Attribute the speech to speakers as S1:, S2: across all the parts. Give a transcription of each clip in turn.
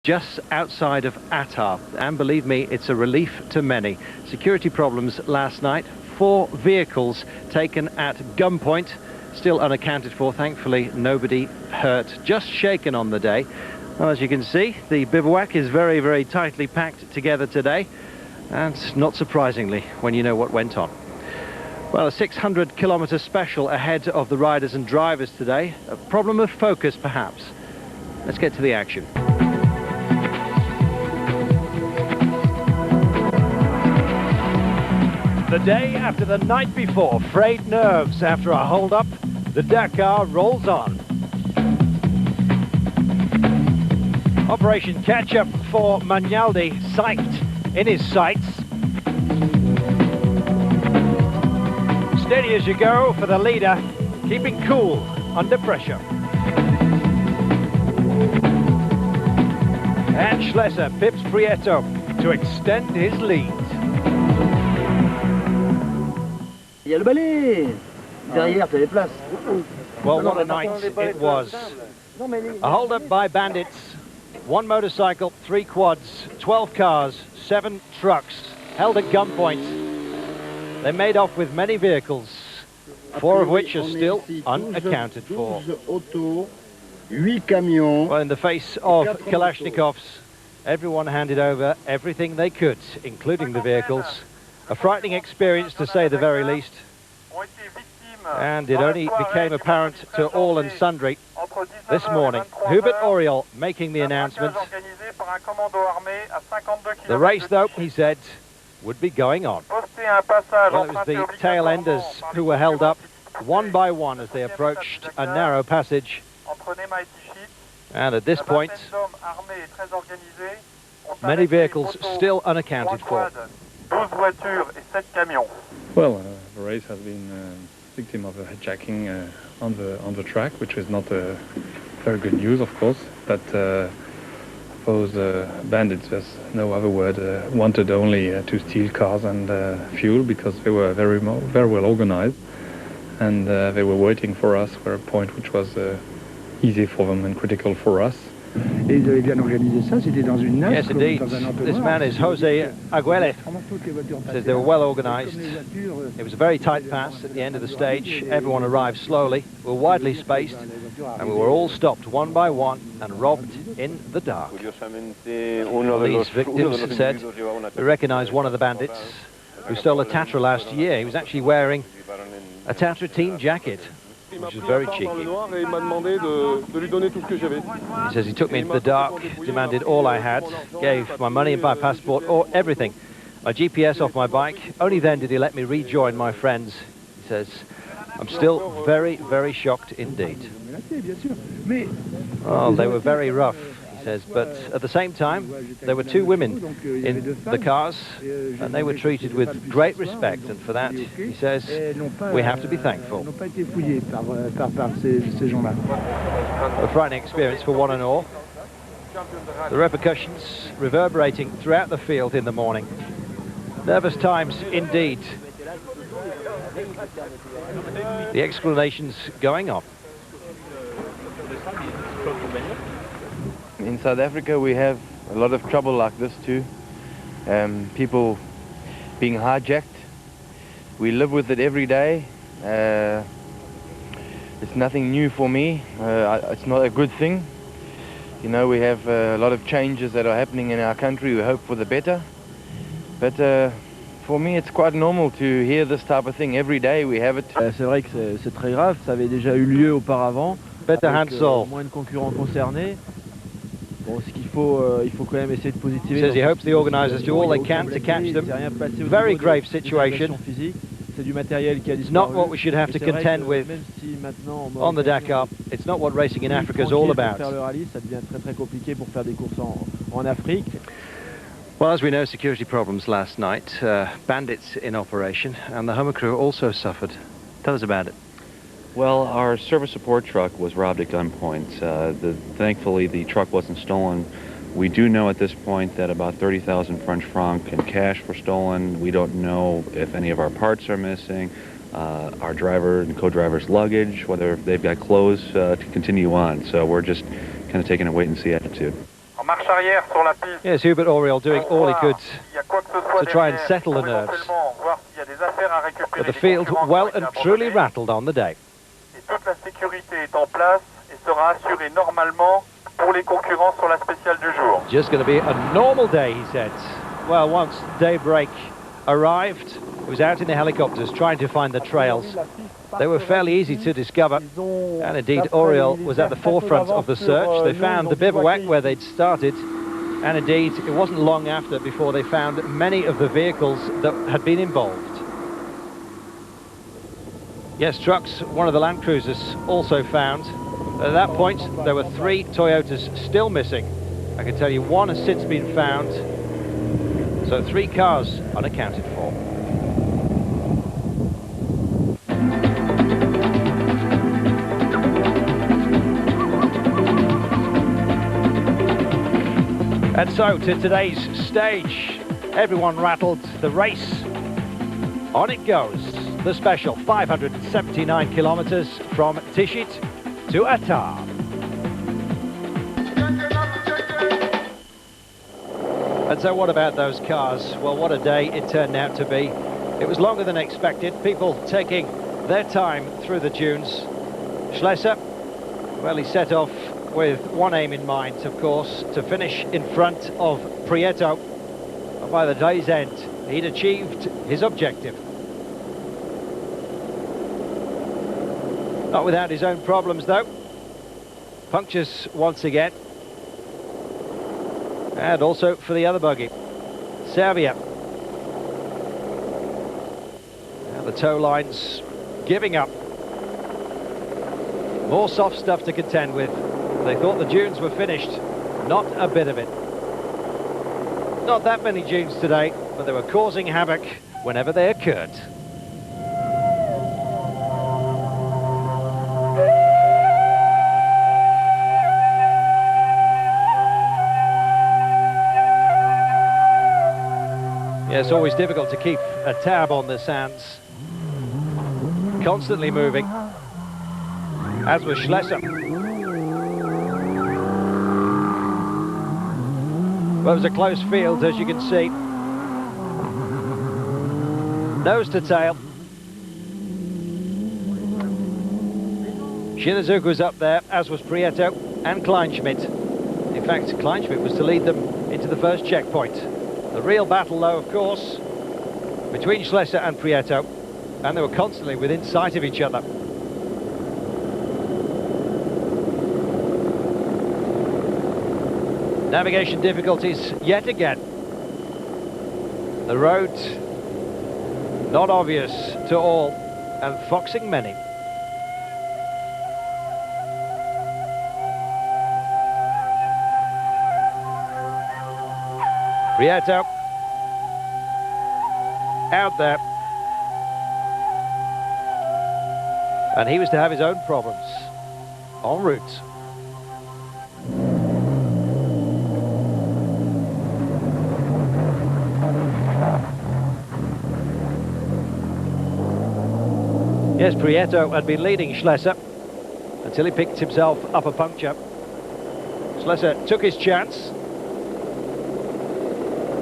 S1: Just outside of Dakar, and believe me, it's a relief to many. Security problems last night, 4 vehicles taken at gunpoint, still unaccounted for. Thankfully, nobody hurt, just shaken on the day. Well, as you can see, the bivouac is very, very tightly packed together today, and not surprisingly, when you know what went on. Well, a 600-kilometer special ahead of the riders and drivers today. A problem of focus, perhaps. Let's get to the action. The day after the night before, frayed nerves after a hold-up, the Dakar rolls on. Operation catch-up for Magnaldi, psyched in his sights. Steady as you go for the leader, keeping cool under pressure. And Schlesser pips Prieto to extend his lead.
S2: Il y a le balai derrière, t'as les places.
S1: Well, what a night it was. A hold-up by bandits, 1 motorcycle, 3 quads, 12 cars, 7 trucks, held at gunpoint. They made off with many vehicles, 4 of which are still unaccounted for. Well, in the face of Kalashnikovs, everyone handed over everything they could, including the vehicles. A frightening experience, to say the very least, and it only became apparent to all and sundry this morning. Hubert Auriol making the announcement. The race, though, he said, would be going on. Well, it was the tail enders who were held up one by one as they approached a narrow passage. And at this point, many vehicles still unaccounted for.
S3: Well, the race has been victim of a hijacking on the track, which is not very good news, of course. But those bandits, there's no other word, wanted only to steal cars and fuel, because they were very well organized, and they were waiting for us for a point which was easy for them and critical for us.
S1: Yes, indeed. This man is Jose Aguele. Says they were well organized. It was a very tight pass at the end of the stage. Everyone arrived slowly, were widely spaced, and we were all stopped one by one and robbed in the dark. These victims said we recognize one of the bandits who stole a Tatra last year. He was actually wearing a Tatra team jacket, which is very cheeky. He says he took me into the dark, demanded all I had, gave my money and my passport, or everything. My GPS off my bike. Only then did he let me rejoin my friends. He says, I'm still very, very shocked indeed. Oh, they were very rough, he says, but at the same time, there were 2 women in the cars, and they were treated with great respect, and for that, he says, we have to be thankful. A frightening experience for one and all. The repercussions reverberating throughout the field in the morning. Nervous times indeed. The explanations going on.
S4: In South Africa we have a lot of trouble like this too. People being hijacked. We live with it every day. It's nothing new for me. It's not a good thing. You know, we have a lot of changes that are happening in our country. We hope for the better. But for me it's quite normal to hear this type of thing. Every day we have it.
S5: C'est vrai que c'est très grave. Ça avait déjà eu lieu auparavant.
S1: Better Hansel.
S5: Moins de concurrents concernés. Bon, ce qu'il faut, il faut quand même essayer de positiver.
S1: Says he hopes the organisers do all they can to catch them. Very grave situation. It's not what we should have to contend with on the Dakar. It's not what racing in Africa is all about. Well, as we know, security problems last night, bandits in operation, and the Hummer crew also suffered. Tell us about it.
S6: Well, our service support truck was robbed at gunpoint. Thankfully, the truck wasn't stolen. We do know at this point that about 30,000 French francs in cash were stolen. We don't know if any of our parts are missing, our driver and co-driver's luggage, whether they've got clothes to continue on. So we're just kind of taking a wait-and-see attitude.
S7: marche arrière sur la piste.
S1: Yes, Hubert Auriol doing all he could
S7: Il y a quoi que ce soit
S1: to try and
S7: derrière,
S1: settle the
S7: pour
S1: nerves.
S7: éventuellement voir s'il y a des affaires à récupérer
S1: But the
S7: des
S1: field
S7: concurrents qui
S1: well
S7: ont été
S1: and truly
S7: abandonnés.
S1: rattled on the day.
S7: Et toute la sécurité est en place et sera assurée normalement pour les concurrents sur la spéciale du jour.
S1: Just going to be a normal day, he said. Well, once daybreak arrived, he was out in the helicopters trying to find the trails. They were fairly easy to discover, and indeed Auriol was at the forefront of the search. They found the bivouac where they'd started, and indeed it wasn't long after before they found many of the vehicles that had been involved. Yes, trucks, one of the Land Cruisers, also found. At that point, there were 3 Toyotas still missing. I can tell you one has since been found, so 3 cars unaccounted for. And so to today's stage, everyone rattled, the race, on it goes. The special 579 kilometers from Tishit to Attar. And so what about those cars? Well, what a day it turned out to be. It was longer than expected, people taking their time through the dunes. Schlesser, well, he set off with one aim in mind, of course, to finish in front of Prieto. And by the day's end, he'd achieved his objective. Not without his own problems, though. Punctures once again. And also for the other buggy, Serbia. Now the tow lines giving up. More soft stuff to contend with. They thought the dunes were finished. Not a bit of it. Not that many dunes today, but they were causing havoc whenever they occurred. Yeah, it's always difficult to keep a tab on the sands. Constantly moving, as was Schlesser. Well, it was a close field, as you can see. Nose to tail. Shinazuka was up there, as was Prieto and Kleinschmidt. In fact, Kleinschmidt was to lead them into the first checkpoint. The real battle, though, of course, between Schlesser and Prieto, and they were constantly within sight of each other. Navigation difficulties yet again. The road not obvious to all and foxing many. Prieto out there, and he was to have his own problems en route. Yes, Prieto had been leading Schlesser until he picked himself up a puncture. Schlesser took his chance.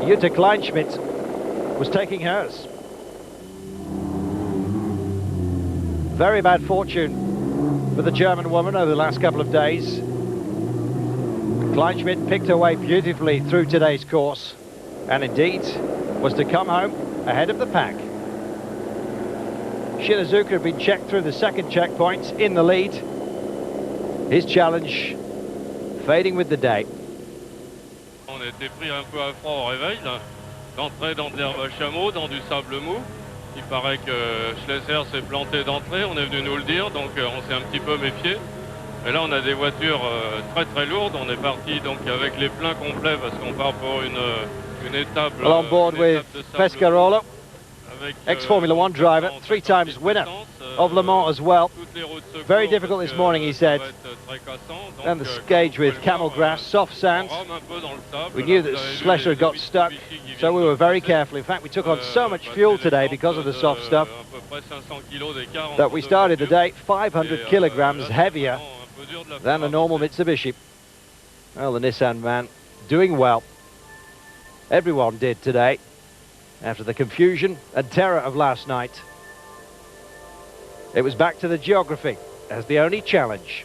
S1: Jutta Kleinschmidt was taking hers. Very bad fortune for the German woman over the last couple of days. Kleinschmidt picked her way beautifully through today's course, and indeed was to come home ahead of the pack. Shinazuka had been checked through the second checkpoint in the lead. His challenge fading with the day.
S8: On a été pris un peu à froid au réveil, d'entrer dans de l'herbe à chameau, dans du sable mou. Il paraît que Schlesser s'est planté d'entrée, on est venu nous le dire, donc on s'est un petit peu méfié. Mais là on a des voitures très très lourdes, on est parti donc avec les pleins complets parce qu'on part pour une étape.
S1: Well, on board with Pescarolo, ex-Formula One driver, 3 times winner of Le Mans as well. Very difficult this morning, he said. And the stage with camel grass, soft sand. We knew that Schlesser had got stuck, so we were very careful. In fact, we took on so much fuel today because of the soft stuff that we started the day 500 kilograms heavier than a normal Mitsubishi. Well, the Nissan man doing well. Everyone did today, after the confusion and terror of last night. It was back to the geography as the only challenge.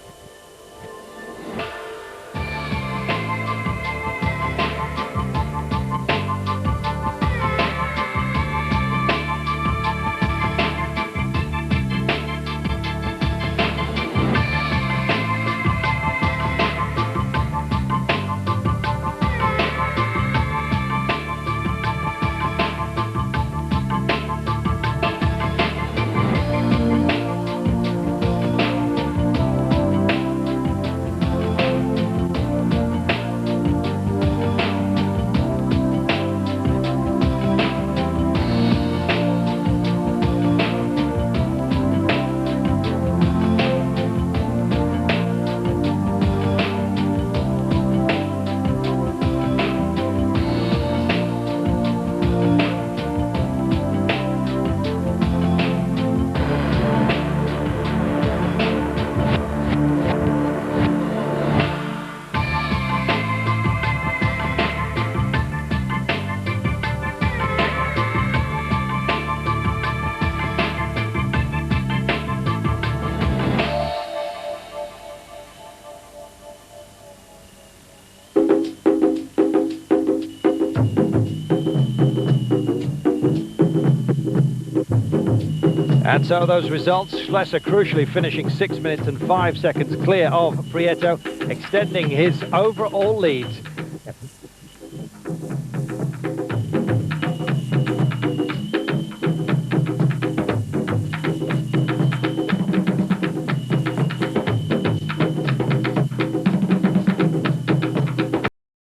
S1: And so those results, Schlesser crucially finishing 6 minutes and 5 seconds clear of Prieto, extending his overall lead.